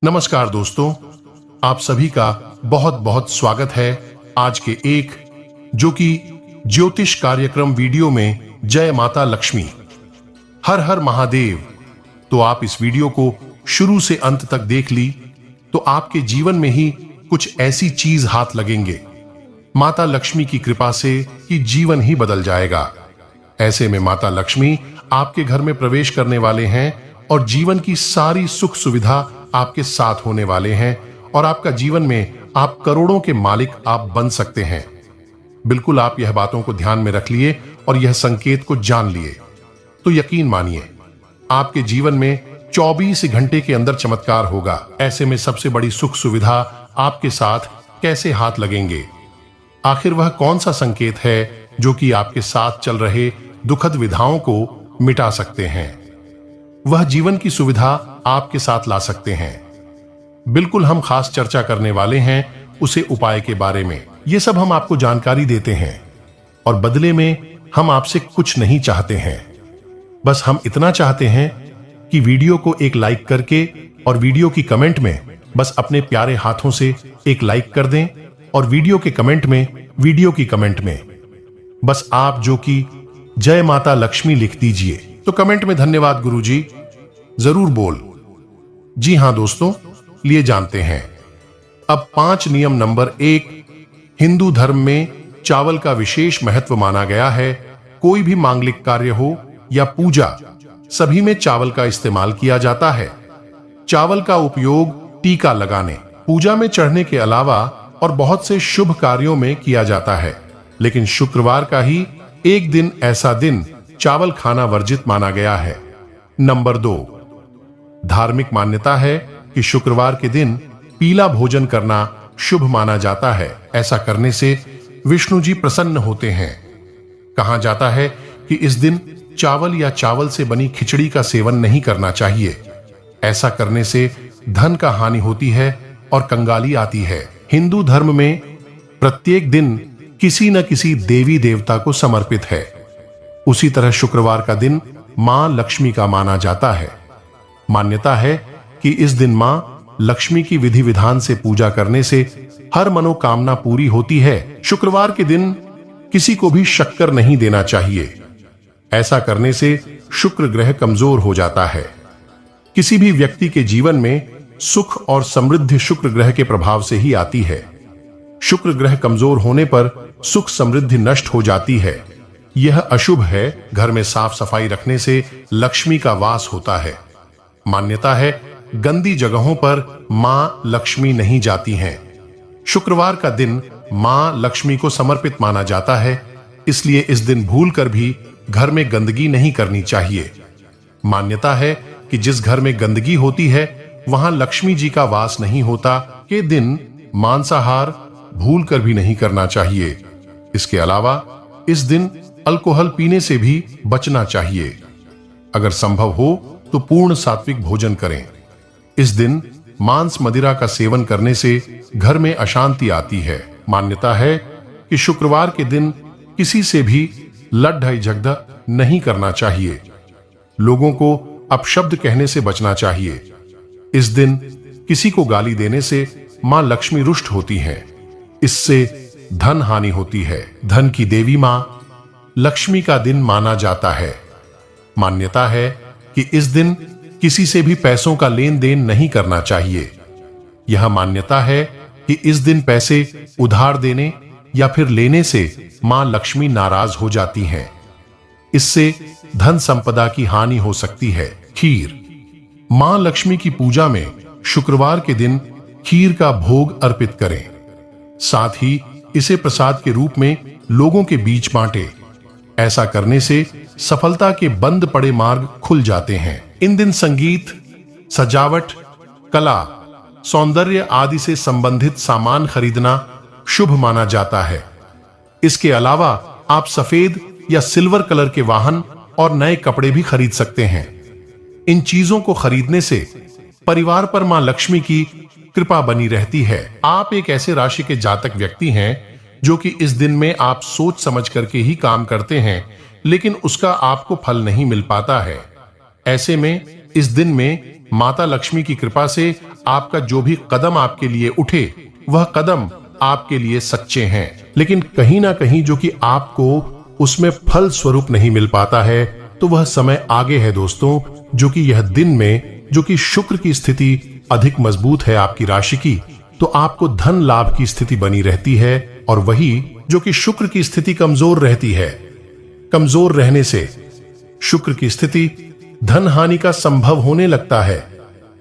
नमस्कार दोस्तों, आप सभी का बहुत बहुत स्वागत है आज के एक जो कि ज्योतिष कार्यक्रम वीडियो में जय माता लक्ष्मी हर हर महादेव। तो आप इस वीडियो को शुरू से अंत तक देख ली तो आपके जीवन में ही कुछ ऐसी चीज हाथ लगेंगे माता लक्ष्मी की कृपा से कि जीवन ही बदल जाएगा। ऐसे में माता लक्ष्मी आपके घर में प्रवेश करने वाले हैं और जीवन की सारी सुख सुविधा आपके साथ होने वाले हैं और आपका जीवन में आप करोड़ों के मालिक आप बन सकते हैं। बिल्कुल आप यह बातों को ध्यान में रख लिए और यह संकेत को जान लिए तो यकीन मानिए आपके जीवन में 24 घंटे के अंदर चमत्कार होगा। ऐसे में सबसे बड़ी सुख सुविधा आपके साथ कैसे हाथ लगेंगे? आखिर वह कौन सा संकेत है जो कि आपके साथ चल रहे दुखद विधाओं को मिटा सकते हैं? वह जीवन की सुविधा आपके साथ ला सकते हैं। बिल्कुल हम खास चर्चा करने वाले हैं उसे उपाय के बारे में। यह सब हम आपको जानकारी देते हैं और बदले में हम आपसे कुछ नहीं चाहते हैं। बस हम इतना चाहते हैं कि वीडियो को एक लाइक करके और वीडियो की कमेंट में बस अपने प्यारे हाथों से एक लाइक कर दें और वीडियो के कमेंट में बस आप जो कि जय माता लक्ष्मी लिख दीजिए। तो कमेंट में धन्यवाद गुरुजी जरूर बोल। जी हां दोस्तों, लिए जानते हैं अब 5 नियम। नंबर 1, हिंदू धर्म में चावल का विशेष महत्व माना गया है। कोई भी मांगलिक कार्य हो या पूजा, सभी में चावल का इस्तेमाल किया जाता है। चावल का उपयोग टीका लगाने, पूजा में चढ़ने के अलावा और बहुत से शुभ कार्यों में किया जाता है। लेकिन शुक्रवार का ही एक दिन ऐसा दिन चावल खाना वर्जित माना गया है। नंबर 2, धार्मिक मान्यता है कि शुक्रवार के दिन पीला भोजन करना शुभ माना जाता है। ऐसा करने से विष्णु जी प्रसन्न होते हैं। कहा जाता है कि इस दिन चावल या चावल से बनी खिचड़ी का सेवन नहीं करना चाहिए। ऐसा करने से धन का हानि होती है और कंगाली आती है। हिंदू धर्म में प्रत्येक दिन किसी न किसी देवी देवता को समर्पित है। उसी तरह शुक्रवार का दिन मां लक्ष्मी का माना जाता है। मान्यता है कि इस दिन मां लक्ष्मी की विधि विधान से पूजा करने से हर मनोकामना पूरी होती है। शुक्रवार के दिन किसी को भी शक्कर नहीं देना चाहिए। ऐसा करने से शुक्र ग्रह कमजोर हो जाता है। किसी भी व्यक्ति के जीवन में सुख और समृद्धि शुक्र ग्रह के प्रभाव से ही आती है। शुक्र ग्रह कमजोर होने पर सुख समृद्धि नष्ट हो जाती है। यह अशुभ है। घर में साफ सफाई रखने से लक्ष्मी का वास होता है। मान्यता है गंदी जगहों पर मां लक्ष्मी नहीं जाती हैं। शुक्रवार का दिन मां लक्ष्मी को समर्पित माना जाता है, इसलिए इस दिन भूलकर भी घर में गंदगी नहीं करनी चाहिए। मान्यता है कि जिस घर में गंदगी होती है वहां लक्ष्मी जी का वास नहीं होता। के दिन मांसाहार भूलकर भी नहीं करना चाहिए। इसके अलावा इस दिन अल्कोहल पीने से भी बचना चाहिए। अगर संभव हो तो पूर्ण सात्विक भोजन करें। इस दिन मांस मदिरा का सेवन करने से घर में अशांति आती है। मान्यता है कि शुक्रवार के दिन किसी से भी लड़ाई झगड़ा नहीं करना चाहिए। लोगों को अपशब्द कहने से बचना चाहिए। इस दिन किसी को गाली देने से मां लक्ष्मी रुष्ट होती हैं। इससे धन हानि होती है। धन की देवी मां लक्ष्मी का दिन माना जाता है। मान्यता है कि इस दिन किसी से भी पैसों का लेन देन नहीं करना चाहिए। यह मान्यता है कि इस दिन पैसे उधार देने या फिर लेने से मां लक्ष्मी नाराज हो जाती हैं। इससे धन संपदा की हानि हो सकती है। खीर, मां लक्ष्मी की पूजा में शुक्रवार के दिन खीर का भोग अर्पित करें। साथ ही इसे प्रसाद के रूप में लोगों के बीच बांटें। ऐसा करने से सफलता के बंद पड़े मार्ग खुल जाते हैं। इन दिन संगीत, सजावट, कला, सौंदर्य आदि से संबंधित सामान खरीदना शुभ माना जाता है। इसके अलावा आप सफेद या सिल्वर कलर के वाहन और नए कपड़े भी खरीद सकते हैं। इन चीजों को खरीदने से परिवार पर मां लक्ष्मी की कृपा बनी रहती है। आप एक ऐसे राशि के जातक व्यक्ति हैं जो कि इस दिन में आप सोच समझ करके ही काम करते हैं, लेकिन उसका आपको फल नहीं मिल पाता है। ऐसे में इस दिन में माता लक्ष्मी की कृपा से आपका जो भी कदम आपके लिए उठे वह कदम आपके लिए सच्चे हैं, लेकिन कहीं ना कहीं जो कि आपको उसमें फल स्वरूप नहीं मिल पाता है, तो वह समय आगे है दोस्तों, जो कि यह दिन में जो कि शुक्र की स्थिति अधिक मजबूत है आपकी राशि की, तो आपको धन लाभ की स्थिति बनी रहती है। और वही जो कि शुक्र की स्थिति कमजोर रहती है, कमजोर रहने से शुक्र की स्थिति धन हानि का संभव होने लगता है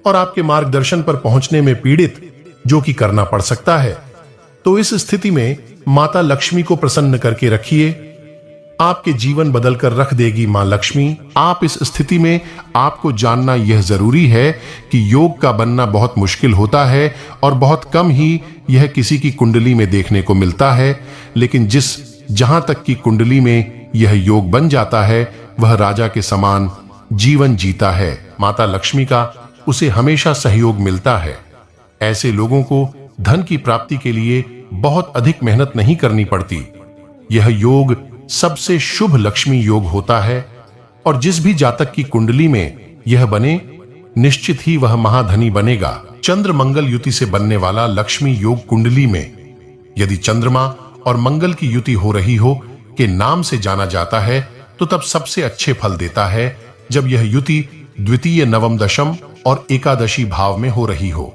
और आपके मार्गदर्शन पर पहुंचने में पीड़ित जो कि करना पड़ सकता है। तो इस स्थिति में माता लक्ष्मी को प्रसन्न करके रखिए, आपके जीवन बदल कर रख देगी मां लक्ष्मी। आप इस स्थिति में आपको जानना यह जरूरी है कि योग का बनना बहुत मुश्किल होता है और बहुत कम ही यह किसी की कुंडली में देखने को मिलता है, लेकिन जहां तक की कुंडली में यह योग बन जाता है वह राजा के समान जीवन जीता है। माता लक्ष्मी का उसे हमेशा सहयोग मिलता है। ऐसे लोगों को धन की प्राप्ति के लिए बहुत अधिक मेहनत नहीं करनी पड़ती। यह योग सबसे शुभ लक्ष्मी योग होता है और जिस भी जातक की कुंडली में यह बने निश्चित ही वह महाधनी बनेगा। चंद्र मंगल युति से बनने वाला लक्ष्मी योग कुंडली में यदि चंद्रमा और मंगल की युति हो रही हो के नाम से जाना जाता है, तो तब सबसे अच्छे फल देता है जब यह युति द्वितीय, नवम, दशम और एकादशी भाव में हो रही हो।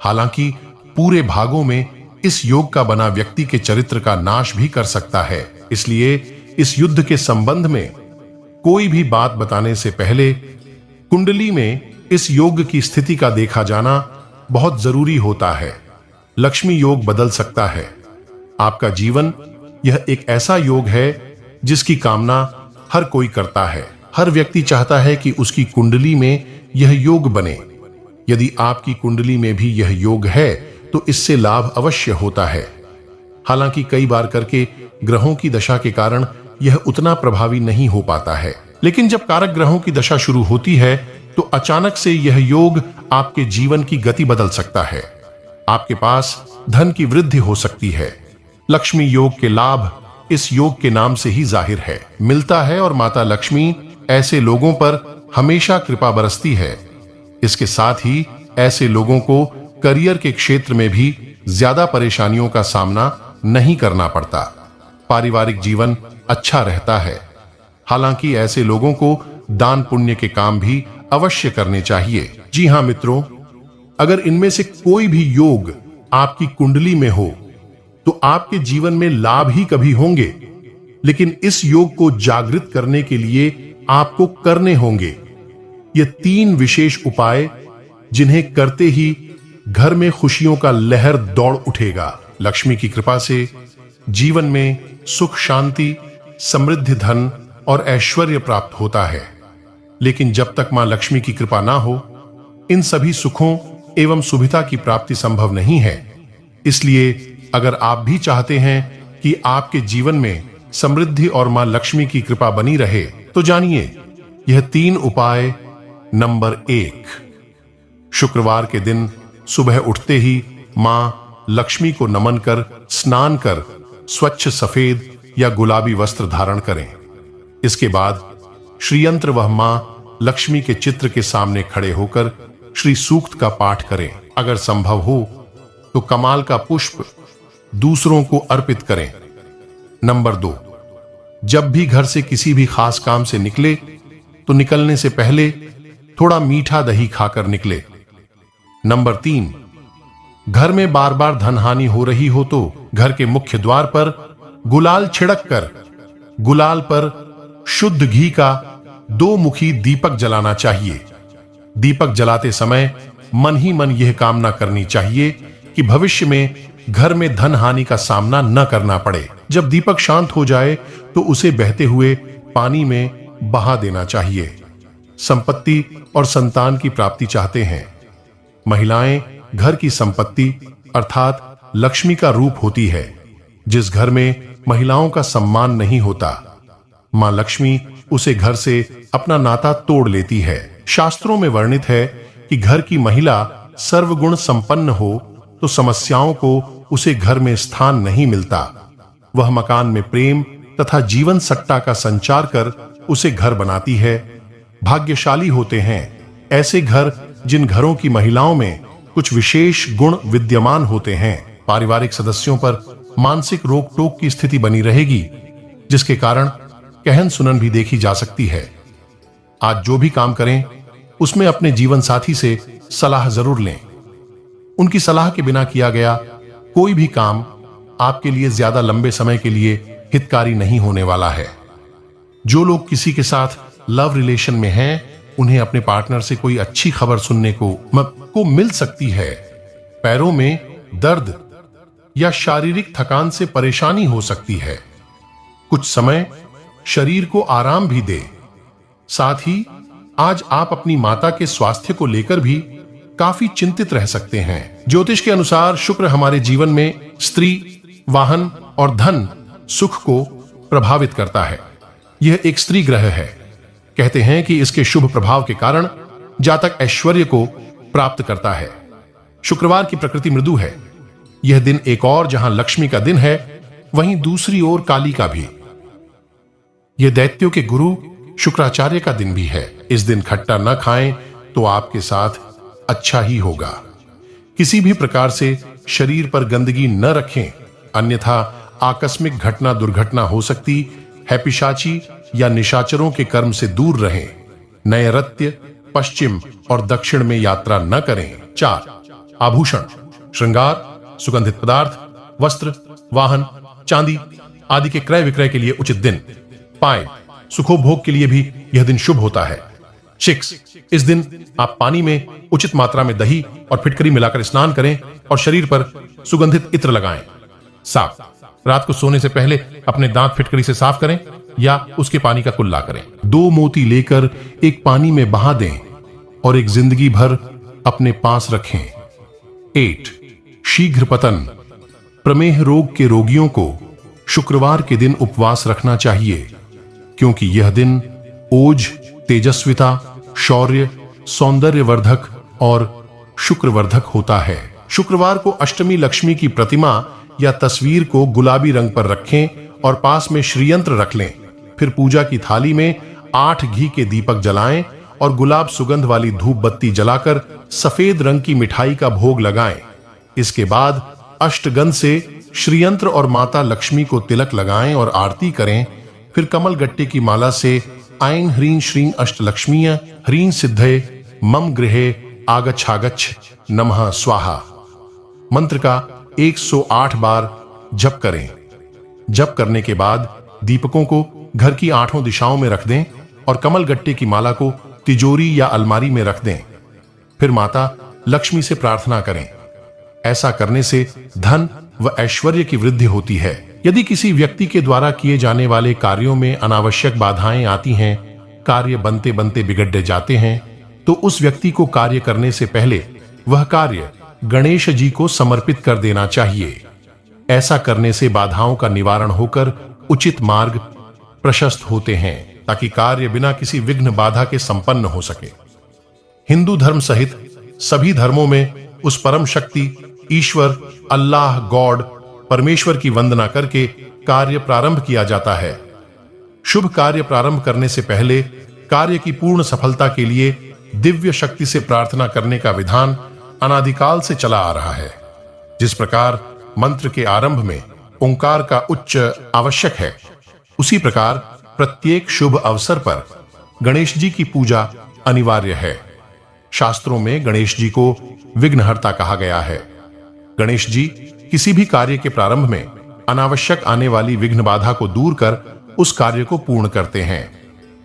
हालांकि पूरे भागों में इस योग का बना व्यक्ति के चरित्र का नाश भी कर सकता है, इसलिए इस युद्ध के संबंध में कोई भी बात बताने से पहले कुंडली में इस योग की स्थिति का देखा जाना बहुत जरूरी होता है। लक्ष्मी योग बदल सकता है आपका जीवन। यह एक ऐसा योग है जिसकी कामना हर कोई करता है। हर व्यक्ति चाहता है कि उसकी कुंडली में यह योग बने। यदि आपकी कुंडली में भी यह योग है तो इससे लाभ अवश्य होता है। हालांकि कई बार करके ग्रहों की दशा के कारण यह उतना प्रभावी नहीं हो पाता है, लेकिन जब कारक ग्रहों की दशा शुरू होती है तो अचानक से यह योग आपके जीवन की गति बदल सकता है। आपके पास धन की वृद्धि हो सकती है। लक्ष्मी योग के लाभ इस योग के नाम से ही जाहिर है, मिलता है और माता लक्ष्मी ऐसे लोगों पर हमेशा कृपा बरसती है। इसके साथ ही ऐसे लोगों को करियर के क्षेत्र में भी ज्यादा परेशानियों का सामना नहीं करना पड़ता। पारिवारिक जीवन अच्छा रहता है। हालांकि ऐसे लोगों को दान पुण्य के काम भी अवश्य करने चाहिए। जी हां मित्रों, अगर इनमें से कोई भी योग आपकी कुंडली में हो तो आपके जीवन में लाभ ही कभी होंगे, लेकिन इस योग को जागृत करने के लिए आपको करने होंगे ये 3 विशेष उपाय, जिन्हें करते ही घर में खुशियों का लहर दौड़ उठेगा। लक्ष्मी की कृपा से जीवन में सुख, शांति, समृद्धि, धन और ऐश्वर्य प्राप्त होता है। लेकिन जब तक मां लक्ष्मी की कृपा ना हो, इन सभी सुखों एवं सुविधा की प्राप्ति संभव नहीं है। इसलिए अगर आप भी चाहते हैं कि आपके जीवन में समृद्धि और मां लक्ष्मी की कृपा बनी रहे, तो जानिए यह 3 उपाय। नंबर 1, शुक्रवार के दिन सुबह उठते ही मां लक्ष्मी को नमन कर स्नान कर स्वच्छ सफेद या गुलाबी वस्त्र धारण करें। इसके बाद श्रीयंत्र व मां लक्ष्मी के चित्र के सामने खड़े होकर श्री सूक्त का पाठ करें। अगर संभव हो तो कमाल का पुष्प दूसरों को अर्पित करें। नंबर 2, जब भी घर से किसी भी खास काम से निकले तो निकलने से पहले थोड़ा मीठा दही खाकर निकले। नंबर 3, घर में बार बार धन हानि हो रही हो तो घर के मुख्य द्वार पर गुलाल छिड़क कर गुलाल पर शुद्ध घी का 2 मुखी दीपक जलाना चाहिए। दीपक जलाते समय मन ही मन यह कामना करनी चाहिए कि भविष्य में घर में धन हानि का सामना न करना पड़े। जब दीपक शांत हो जाए तो उसे बहते हुए पानी में बहा देना चाहिए। संपत्ति और संतान की प्राप्ति चाहते हैं। महिलाएं घर की संपत्ति अर्थात लक्ष्मी का रूप होती है। जिस घर में महिलाओं का सम्मान नहीं होता, मां लक्ष्मी उसे घर से अपना नाता तोड़ लेती है। शास्त्रों में वर्णित है कि घर की महिला सर्वगुण संपन्न हो तो समस्याओं को उसे घर में स्थान नहीं मिलता। वह मकान में प्रेम तथा जीवन सट्टा का संचार कर उसे घर बनाती है। भाग्यशाली होते हैं ऐसे घर जिन घरों की महिलाओं में कुछ विशेष गुण विद्यमान होते हैं, पारिवारिक सदस्यों पर मानसिक रोक टोक की स्थिति बनी रहेगी, जिसके कारण कहन सुनन भी देखी जा सकती है। आज जो भी काम करें उसमें अपने जीवन साथी से सलाह जरूर लें। उनकी सलाह के बिना किया गया कोई भी काम आपके लिए ज्यादा लंबे समय के लिए हितकारी नहीं होने वाला है। जो लोग किसी के साथ लव रिलेशन में हैं, उन्हें अपने पार्टनर से कोई अच्छी खबर सुनने को मिल सकती है। पैरों में दर्द या शारीरिक थकान से परेशानी हो सकती है। कुछ समय शरीर को आराम भी दे। साथ ही आज आप अपनी माता के स्वास्थ्य को लेकर भी काफी चिंतित रह सकते हैं। ज्योतिष के अनुसार शुक्र हमारे जीवन में स्त्री, वाहन और धन सुख को प्रभावित करता है। यह एक स्त्री ग्रह है। कहते हैं कि इसके शुभ प्रभाव के कारण जातक ऐश्वर्य को प्राप्त करता है। शुक्रवार की प्रकृति मृदु है। यह दिन एक और जहां लक्ष्मी का दिन है, वहीं दूसरी ओर काली का भी। यह दैत्यों के गुरु शुक्राचार्य का दिन भी है। इस दिन खट्टा न खाएं तो आपके साथ अच्छा ही होगा। किसी भी प्रकार से शरीर पर गंदगी न रखें, अन्यथा आकस्मिक घटना दुर्घटना हो सकती है। पिशाची या निशाचरों के कर्म से दूर रहें। नैऋत्य, पश्चिम और दक्षिण में यात्रा न करें। 4 आभूषण, श्रृंगार, सुगंधित पदार्थ, वस्त्र, वाहन, चांदी आदि के क्रय विक्रय के लिए उचित दिन। 5 सुखोभोग के लिए भी यह दिन शुभ होता है। 6 इस दिन आप पानी में उचित मात्रा में दही और फिटकरी मिलाकर स्नान करें और शरीर पर सुगंधित इत्र लगाएं। 7 रात को सोने से पहले अपने दांत फिटकरी से साफ करें या उसके पानी का कुल्ला करें। 2 मोती लेकर एक पानी में बहा दें और एक जिंदगी भर अपने पास रखें। 8 शीघ्र पतन, प्रमेह रोग के रोगियों को शुक्रवार के दिन उपवास रखना चाहिए, क्योंकि यह दिन ओज, तेजस्विता, शौर्य, सौंदर्यवर्धक और शुक्रवर्धक होता है। शुक्रवार को अष्टमी लक्ष्मी की प्रतिमा या तस्वीर को गुलाबी रंग पर रखें और पास में श्रीयंत्र रख लें। फिर पूजा की थाली में 8 घी के दीपक जलाएं और गुलाब सुगंध वाली धूप बत्ती जलाकर सफेद रंग की मिठाई का भोग लगाएं। इसके बाद अष्टगंध से श्रीयंत्र और माता लक्ष्मी को तिलक लगाएं और आरती करें। फिर कमल गट्टे की माला से ऐं ह्रीं श्रीं अष्टलक्ष्मीय ह्रीं सिद्धये मम गृहे आगच्छागच्छ नमः स्वाहा मंत्र का 108 बार जप करें। जप करने के बाद दीपकों को घर की 8 दिशाओं में रख दें और कमल गट्टे की माला को तिजोरी या अलमारी में रख दें। फिर माता लक्ष्मी से प्रार्थना करें। ऐसा करने से धन व ऐश्वर्य की वृद्धि होती है। यदि किसी व्यक्ति के द्वारा किए जाने वाले कार्यों में अनावश्यक बाधाएं आती हैं, कार्य बनते बनते बिगड़ जाते हैं, तो उस व्यक्ति को कार्य करने से पहले वह कार्य गणेश जी को समर्पित कर देना चाहिए। ऐसा करने से बाधाओं का निवारण होकर उचित मार्ग प्रशस्त होते हैं, ताकि कार्य बिना किसी विघ्न बाधा के संपन्न हो सके। हिंदू धर्म सहित सभी धर्मों में उस परम शक्ति ईश्वर अल्लाह गॉड परमेश्वर की वंदना करके कार्य प्रारंभ किया जाता है। शुभ कार्य प्रारंभ करने से पहले कार्य की पूर्ण सफलता के लिए दिव्य शक्ति से प्रार्थना करने का विधान अनादिकाल से चला आ रहा है। जिस प्रकार मंत्र के आरंभ में ओंकार का उच्च आवश्यक है, उसी प्रकार प्रत्येक शुभ अवसर पर गणेश जी की पूजा अनिवार्य है। शास्त्रों में गणेश जी को विघ्नहर्ता कहा गया है। गणेश जी किसी भी कार्य के प्रारंभ में अनावश्यक आने वाली विघ्न बाधा को दूर कर उस कार्य को पूर्ण करते हैं।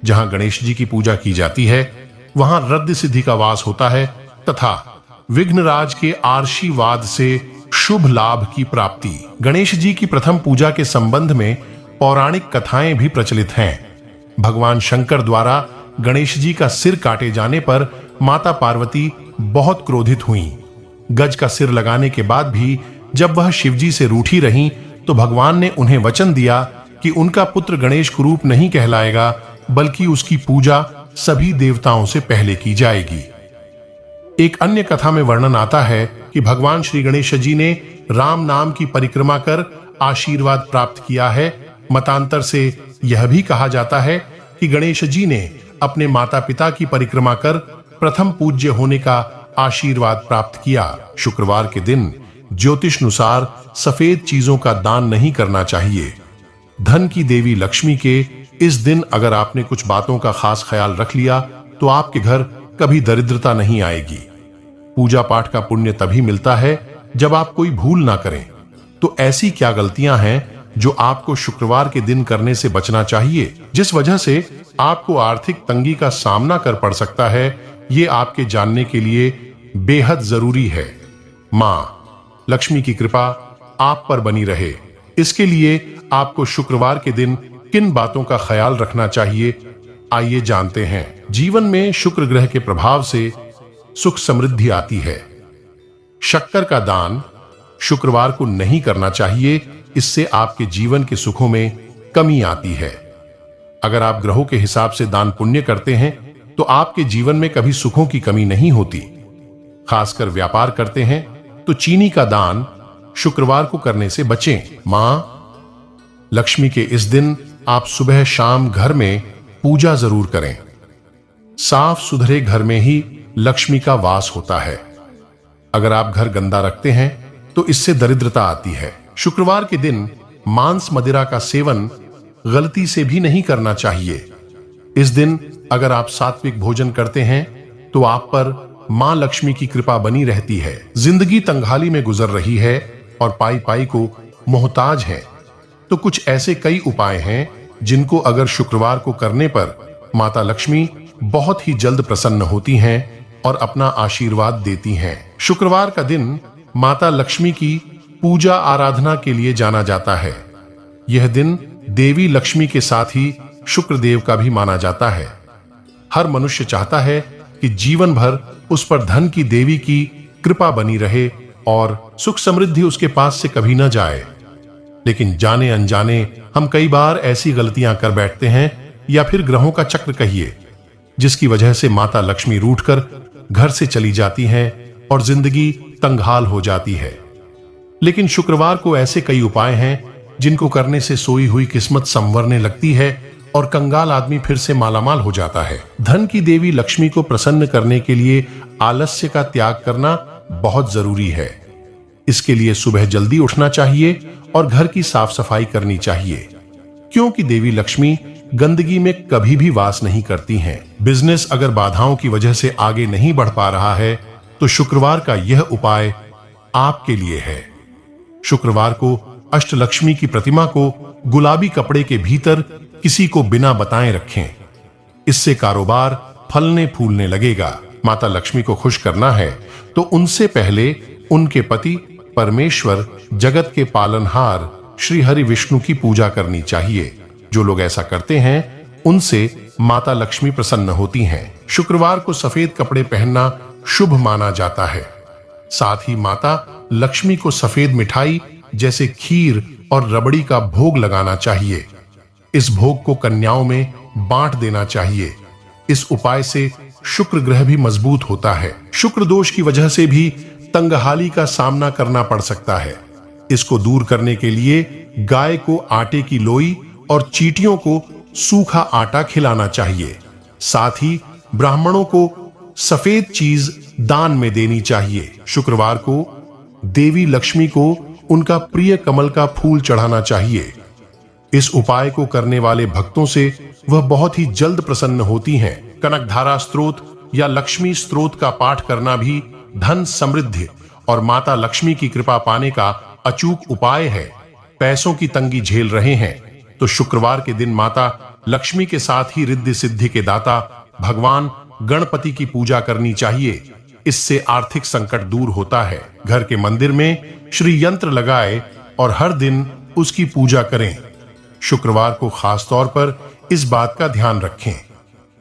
जहां गणेश जी की पूजा की जाती है, वहां रद्द सिद्धि का वास होता है तथा विघ्नराज के आशीर्वाद से शुभ लाभ की प्राप्ति। गणेश जी की प्रथम पूजा के संबंध में पौराणिक कथाएं भी प्रचलित हैं। भगवान शंकर द्वारा गणेश जी का सिर काटे जाने पर माता पार्वती बहुत क्रोधित हुईं। गज का सिर लगाने के बाद भी जब वह शिवजी से रूठी रहीं, तो भगवान ने उन्हें वचन दिया कि उनका पुत्र गणेश कुरूप नहीं कहलाएगा, बल्कि उसकी पूजा सभी देवताओं से पहले की जाएगी। एक अन्य कथा में वर्णन आता है कि भगवान श्री गणेश जी ने राम नाम की परिक्रमा कर आशीर्वाद प्राप्त किया है। मतांतर से यह भी कहा जाता है कि गणेश जी ने अपने माता पिता की परिक्रमा कर प्रथम पूज्य होने का आशीर्वाद प्राप्त किया। शुक्रवार के दिन ज्योतिषानुसार सफेद चीजों का दान नहीं करना चाहिए। धन की देवी लक्ष्मी के इस दिन अगर आपने कुछ बातों का खास ख्याल रख लिया तो आपके घर कभी दरिद्रता नहीं आएगी। पूजा पाठ का पुण्य तभी मिलता है जब आप कोई भूल ना करें। तो ऐसी क्या गलतियां हैं जो आपको शुक्रवार के दिन करने से बचना चाहिए, जिस वजह से आपको आर्थिक तंगी का सामना कर पड़ सकता है, ये आपके जानने के लिए बेहद जरूरी है। मां लक्ष्मी की कृपा आप पर बनी रहे, इसके लिए आपको शुक्रवार के दिन किन बातों का ख्याल रखना चाहिए, आइए जानते हैं। जीवन में शुक्र ग्रह के प्रभाव से सुख समृद्धि आती है। शक्कर का दान शुक्रवार को नहीं करना चाहिए, इससे आपके जीवन के सुखों में कमी आती है। अगर आप ग्रहों के हिसाब से दान पुण्य करते हैं तो आपके जीवन में कभी सुखों की कमी नहीं होती। खासकर व्यापार करते हैं तो चीनी का दान शुक्रवार को करने से बचें। मां लक्ष्मी के इस दिन आप सुबह शाम घर में पूजा जरूर करें। साफ सुथरे घर में ही लक्ष्मी का वास होता है। अगर आप घर गंदा रखते हैं तो इससे दरिद्रता आती है। शुक्रवार के दिन मांस मदिरा का सेवन गलती से भी नहीं करना चाहिए। इस दिन अगर आप सात्विक भोजन करते हैं तो आप पर मां लक्ष्मी की कृपा बनी रहती है। जिंदगी तंगहाली में गुजर रही है और पाई पाई को मोहताज है, तो कुछ ऐसे कई उपाय हैं जिनको अगर शुक्रवार को करने पर माता लक्ष्मी बहुत ही जल्द प्रसन्न होती हैं और अपना आशीर्वाद देती हैं। शुक्रवार का दिन माता लक्ष्मी की पूजा आराधना के लिए जाना जाता है। यह दिन देवी लक्ष्मी के साथ ही शुक्र देव का भी माना जाता है। हर मनुष्य चाहता है कि जीवन भर उस पर धन की देवी की कृपा बनी रहे और सुख समृद्धि उसके पास से कभी न जाए। लेकिन जाने अनजाने हम कई बार ऐसी गलतियां कर बैठते हैं, या फिर ग्रहों का चक्र कहिए, जिसकी वजह से माता लक्ष्मी रूठकर घर से चली जाती हैं और जिंदगी तंगहाल हो जाती है। लेकिन शुक्रवार को ऐसे कई उपाय हैं जिनको करने से सोई हुई किस्मत संवरने लगती है और कंगाल आदमी फिर से मालामाल हो जाता है। धन की देवी लक्ष्मी को प्रसन्न करने के लिए आलस्य का त्याग करना बहुत जरूरी है। इसके लिए सुबह जल्दी उठना चाहिए और घर की साफ सफाई करनी चाहिए, क्योंकि देवी लक्ष्मी गंदगी में कभी भी वास नहीं करती हैं। बिजनेस अगर बाधाओं की वजह से आगे नहीं बढ़ पा रहा है तो शुक्रवार का यह उपाय आपके लिए है। शुक्रवार को अष्टलक्ष्मी की प्रतिमा को गुलाबी कपड़े के भीतर किसी को बिना बताए रखें। इससे कारोबार फलने फूलने लगेगा। माता लक्ष्मी को खुश करना है तो उनसे पहले उनके पति परमेश्वर जगत के पालनहार श्री हरि विष्णु की पूजा करनी चाहिए। जो लोग ऐसा करते हैं उनसे माता लक्ष्मी प्रसन्न होती हैं। शुक्रवार को सफेद कपड़े पहनना शुभ माना जाता है। साथ ही माता लक्ष्मी को सफेद मिठाई जैसे खीर और रबड़ी का भोग लगाना चाहिए। इस भोग को कन्याओं में बांट देना चाहिए। इस उपाय से शुक्र ग्रह भी मजबूत होता है। शुक्र दोष की वजह से भी तंगहाली का सामना करना पड़ सकता है। इसको दूर करने के लिए गाय को आटे की लोई और चींटियों को सूखा आटा खिलाना चाहिए। साथ ही ब्राह्मणों को सफेद चीज दान में देनी चाहिए। शुक्रवार को देवी लक्ष्मी को उनका प्रिय कमल का फूल चढ़ाना चाहिए। इस उपाय को करने वाले भक्तों से वह बहुत ही जल्द प्रसन्न होती हैं। कनकधारा स्तोत्र या लक्ष्मी स्तोत्र का पाठ करना भी धन समृद्धि और माता लक्ष्मी की कृपा पाने का अचूक उपाय है। पैसों की तंगी झेल रहे हैं तो शुक्रवार के दिन माता लक्ष्मी के साथ ही रिद्धि सिद्धि के दाता भगवान गणपति की पूजा करनी चाहिए। इससे आर्थिक संकट दूर होता है। घर के मंदिर में श्री यंत्र लगाए और हर दिन उसकी पूजा करें। शुक्रवार को खास तौर पर इस बात का ध्यान रखें।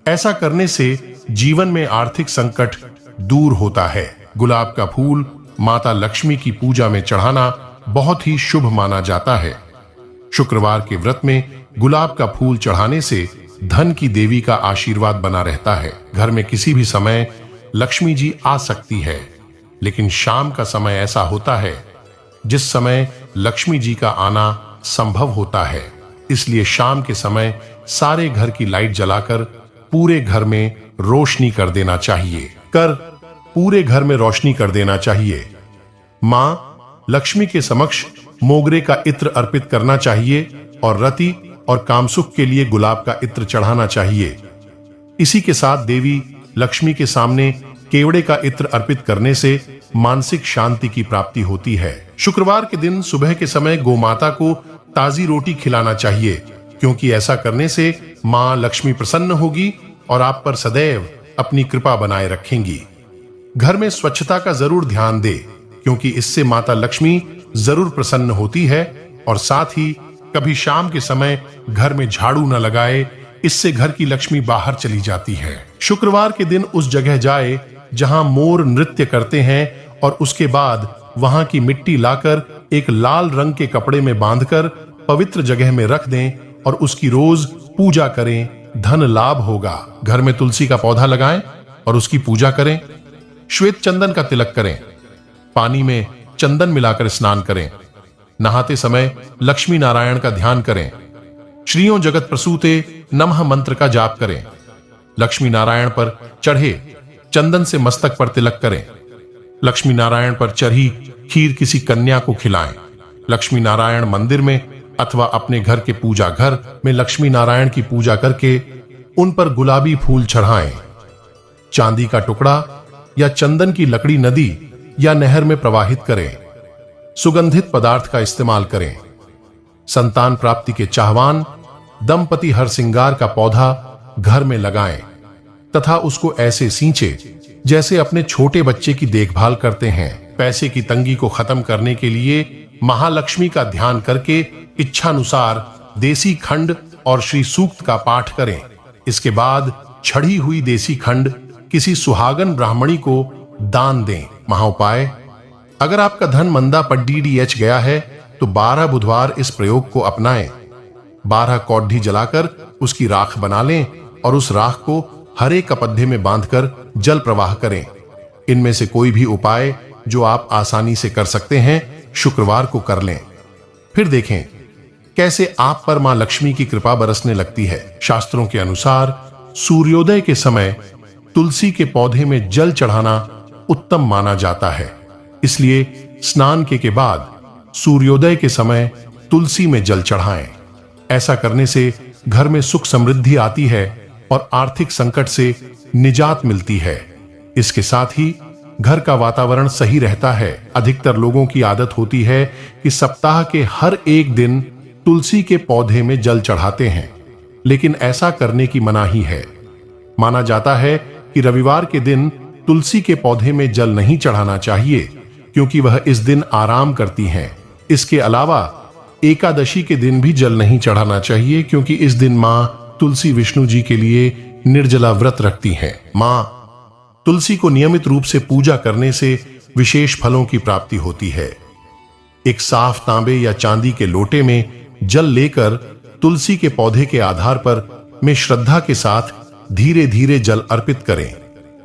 ऐसा करने से जीवन में आर्थिक संकट दूर होता है। गुलाब का फूल माता लक्ष्मी की पूजा में चढ़ाना बहुत ही शुभ माना जाता है। शुक्रवार के व्रत में गुलाब का फूल चढ़ाने से धन की देवी का आशीर्वाद बना रहता है। घर में किसी भी समय लक्ष्मी जी आ सकती है, लेकिन शाम का समय ऐसा होता है जिस समय लक्ष्मी जी का आना संभव होता है। इसलिए शाम के समय सारे घर की लाइट जलाकर पूरे घर में रोशनी कर देना चाहिए। पूरे घर में रोशनी कर देना चाहिए। मां लक्ष्मी के समक्ष मोगरे का इत्र अर्पित करना चाहिए और रति और कामसुख के लिए गुलाब का इत्र चढ़ाना चाहिए। इसी के साथ देवी लक्ष्मी के सामने केवड़े का इत्र अर्पित करने से मानसिक शांति की प्राप्ति होती है। शुक्रवार के दिन सुबह के समय गोमाता को ताजी रोटी खिलाना चाहिए, क्योंकि ऐसा करने से मां लक्ष्मी प्रसन्न होगी और आप पर सदैव अपनी कृपा बनाए रखेंगी। घर में स्वच्छता का जरूर ध्यान दे, क्योंकि इससे माता लक्ष्मी जरूर प्रसन्न होती है। और साथ ही कभी शाम के समय घर में झाड़ू न लगाए, इससे घर की लक्ष्मी बाहर चली जाती है। शुक्रवार के दिन उस जगह जाए जहां मोर नृत्य करते हैं और उसके बाद वहां की मिट्टी लाकर एक लाल रंग के कपड़े में बांधकर पवित्र जगह में रख दें और उसकी रोज पूजा करें, धन लाभ होगा। घर में तुलसी का पौधा लगाएं और उसकी पूजा करें। श्वेत चंदन का तिलक करें। पानी में चंदन मिलाकर स्नान करें। नहाते समय लक्ष्मी नारायण का ध्यान करें। श्रियों जगत प्रसूते नमः मंत्र का जाप करें। लक्ष्मी नारायण पर चढ़े चंदन से मस्तक पर तिलक करें। लक्ष्मी नारायण पर चढ़ी खीर किसी कन्या को खिलाएं। लक्ष्मी नारायण मंदिर में अथवा अपने घर के पूजा घर में लक्ष्मी नारायण की पूजा करके उन पर गुलाबी फूल चढ़ाएं। चांदी का टुकड़ा या चंदन की लकड़ी नदी या नहर में प्रवाहित करें। सुगंधित पदार्थ का इस्तेमाल करें। संतान प्राप्ति के चाहवान दंपति हर सिंगार का पौधा घर में लगाएं तथा उसको ऐसे सींचे जैसे अपने छोटे बच्चे की देखभाल करते हैं। पैसे की तंगी को खत्म करने के लिए महालक्ष्मी का ध्यान करके इच्छानुसार देसी खंड और श्री सूक्त का पाठ करें। इसके बाद छड़ी हुई देसी खंड किसी सुहागन ब्राह्मणी को दान दें। महाउपाय: अगर आपका धन मंदा पर DDH गया है तो 12 बुधवार इस प्रयोग को अपनाएं। 12 कौड्ढी जलाकर उसकी राख बना लें और उस राख को हरे कपड्ढे में बांधकर जल प्रवाह करें। इनमें से कोई भी उपाय जो आप आसानी से कर सकते हैं शुक्रवार को कर लें। फिर देखें कैसे आप पर मां लक्ष्मी की कृपा बरसने लगती है। शास्त्रों के अनुसार सूर्योदय के समय तुलसी के पौधे में जल चढ़ाना उत्तम माना जाता है। इसलिए स्नान के बाद सूर्योदय के समय तुलसी में जल चढ़ाएं। ऐसा करने से घर में सुख समृद्धि आती है और आर्थिक संकट से निजात मिलती है। इसके साथ ही घर का वातावरण सही रहता है। अधिकतर लोगों की आदत होती है कि सप्ताह के हर एक दिन तुलसी के पौधे में जल चढ़ाते हैं, लेकिन ऐसा करने की मनाही है। माना जाता है कि रविवार के दिन तुलसी के पौधे में जल नहीं चढ़ाना चाहिए, क्योंकि वह इस दिन आराम करती हैं। इसके अलावा एकादशी के दिन भी जल नहीं चढ़ाना चाहिए, क्योंकि इस दिन मां तुलसी विष्णु जी के लिए निर्जला व्रत रखती हैं। मां तुलसी को नियमित रूप से पूजा करने से विशेष फलों की प्राप्ति होती है। एक साफ तांबे या चांदी के लोटे में जल लेकर तुलसी के पौधे के आधार पर में श्रद्धा के साथ धीरे धीरे जल अर्पित करें।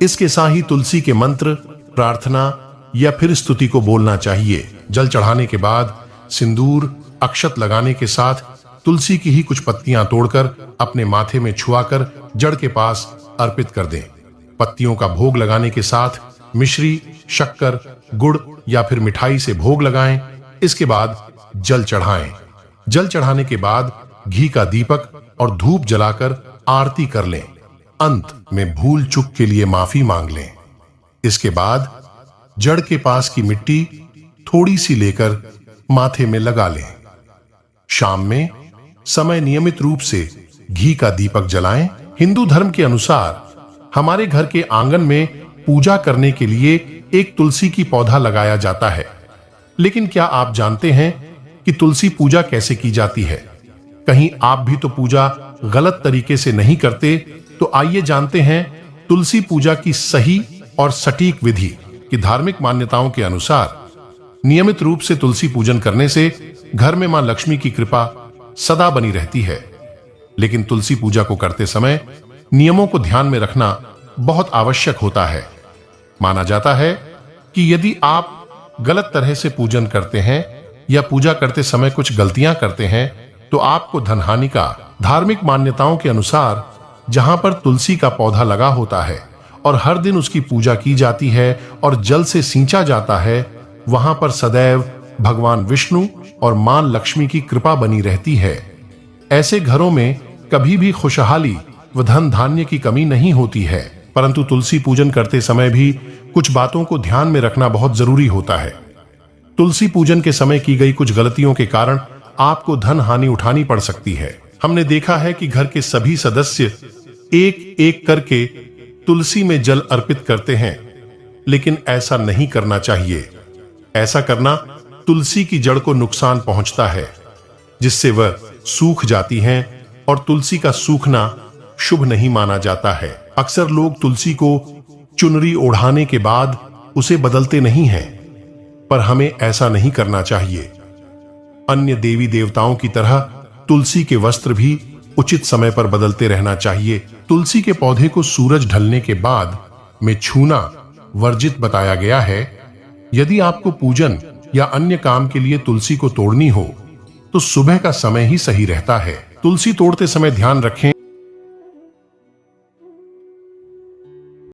इसके साथ ही तुलसी के मंत्र, प्रार्थना या फिर स्तुति को बोलना चाहिए। जल चढ़ाने के बाद सिंदूर, अक्षत लगाने के साथ तुलसी की ही कुछ पत्तियां तोड़कर अपने माथे में छुआकर जड़ के पास अर्पित कर दें। पत्तियों का भोग लगाने के साथ मिश्री, शक्कर, गुड़ या फिर मिठाई से भोग लगाएं। इसके बाद जल चढ़ाएं। जल चढ़ाने के बाद घी का दीपक और धूप जलाकर आरती कर लें। अंत में भूल चूक के लिए माफी मांग लें। इसके बाद जड़ के पास की मिट्टी थोड़ी सी लेकर माथे में लगा लें। शाम में समय नियमित रूप से घी का दीपक जलाएं। हिंदू धर्म के अनुसार हमारे घर के आंगन में पूजा करने के लिए एक तुलसी की पौधा लगाया जाता है। लेकिन क्या आप जानते हैं कि तुलसी पूजा कैसे की जाती है? कहीं आप भी तो पूजा गलत तरीके से नहीं करते? तो आइए जानते हैं तुलसी पूजा की सही और सटीक विधि। कि धार्मिक मान्यताओं के अनुसार नियमित रूप से तुलसी पूजन करने से घर में मां लक्ष्मी की कृपा सदा बनी रहती है। लेकिन तुलसी पूजा को करते समय नियमों को ध्यान में रखना बहुत आवश्यक होता है। माना जाता है कि यदि आप गलत तरह से पूजन करते हैं या पूजा करते समय कुछ गलतियां करते हैं तो आपको धनहानि का, धार्मिक मान्यताओं के अनुसार जहां पर तुलसी का पौधा लगा होता है और हर दिन उसकी पूजा की जाती है और जल से सींचा जाता है, वहां पर सदैव भगवान विष्णु और मां लक्ष्मी की कृपा बनी रहती है। ऐसे घरों में कभी भी खुशहाली व धन धान्य की कमी नहीं होती है। परंतु तुलसी पूजन करते समय भी कुछ बातों को ध्यान में रखना बहुत जरूरी होता है। तुलसी पूजन के समय की गई कुछ गलतियों के कारण आपको धन हानि उठानी पड़ सकती है। हमने देखा है कि घर के सभी सदस्य एक एक करके तुलसी में जल अर्पित करते हैं, लेकिन ऐसा नहीं करना चाहिए। ऐसा करना तुलसी की जड़ को नुकसान पहुंचता है, जिससे वह सूख जाती हैं और तुलसी का सूखना शुभ नहीं माना जाता है। अक्सर लोग तुलसी को चुनरी ओढ़ाने के बाद उसे बदलते नहीं हैं, पर हमें ऐसा नहीं करना चाहिए। अन्य देवी देवताओं की तरह तुलसी के वस्त्र भी उचित समय पर बदलते रहना चाहिए। तुलसी के पौधे को सूरज ढलने के बाद में छूना वर्जित बताया गया है। यदि आपको पूजन या अन्य काम के लिए तुलसी को तोड़नी हो तो सुबह का समय ही सही रहता है। तुलसी तोड़ते समय ध्यान रखें